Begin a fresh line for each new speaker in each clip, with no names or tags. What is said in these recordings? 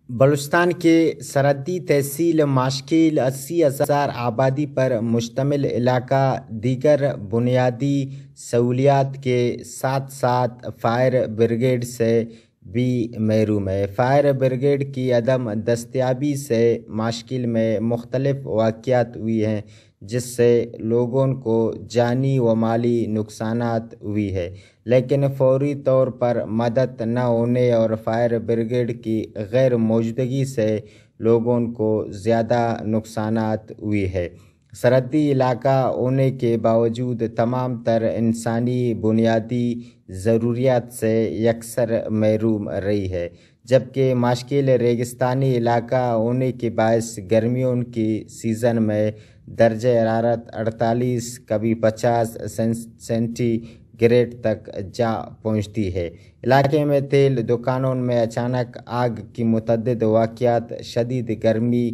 بلوچستان کے سرحدی تحصیل ماشکیل 80,000 آبادی پر مشتمل علاقہ دیگر بنیادی سہولیات کے ساتھ ساتھ فائر بریگیڈ سے بھی محروم ہے۔ فائر بریگیڈ کی عدم دستیابی سے ماشکیل میں مختلف واقعات ہوئی ہیں، جس سے لوگوں کو جانی و مالی نقصانات ہوئی ہے، لیکن فوری طور پر مدد نہ ہونے اور فائر بریگیڈ کی غیر موجودگی سے لوگوں کو زیادہ نقصانات ہوئی ہے۔ سرحدی علاقہ ہونے کے باوجود تمام تر انسانی بنیادی ضروریات سے یکسر محروم رہی ہے، جبکہ ماشکیل ریگستانی علاقہ ہونے کے باعث گرمیوں کی سیزن میں درجہ حرارت 48 کبھی 50 سینٹی گریڈ تک جا پہنچتی ہے۔ علاقے میں تیل دکانوں میں اچانک آگ کی متعدد واقعات شدید گرمی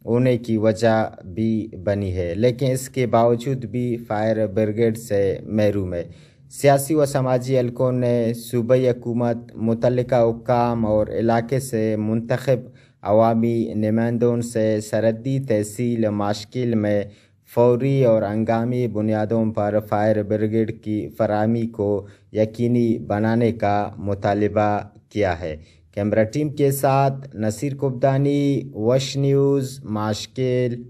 ہونے کی وجہ بھی بنی ہے، لیکن اس کے باوجود بھی فائر بریگیڈ سے محروم ہے۔ سیاسی و سماجی حلقوں نے صوبائی حکومت، متعلقہ حکام اور علاقے سے منتخب عوامی نمائندوں سے سرحدی تحصیل ماشکیل میں فوری اور ہنگامی بنیادوں پر فائر بریگیڈ کی فراہمی کو یقینی بنانے کا مطالبہ کیا ہے۔ کیمرہ ٹیم کے ساتھ نصیر قبدانی، وش نیوز، ماشکیل۔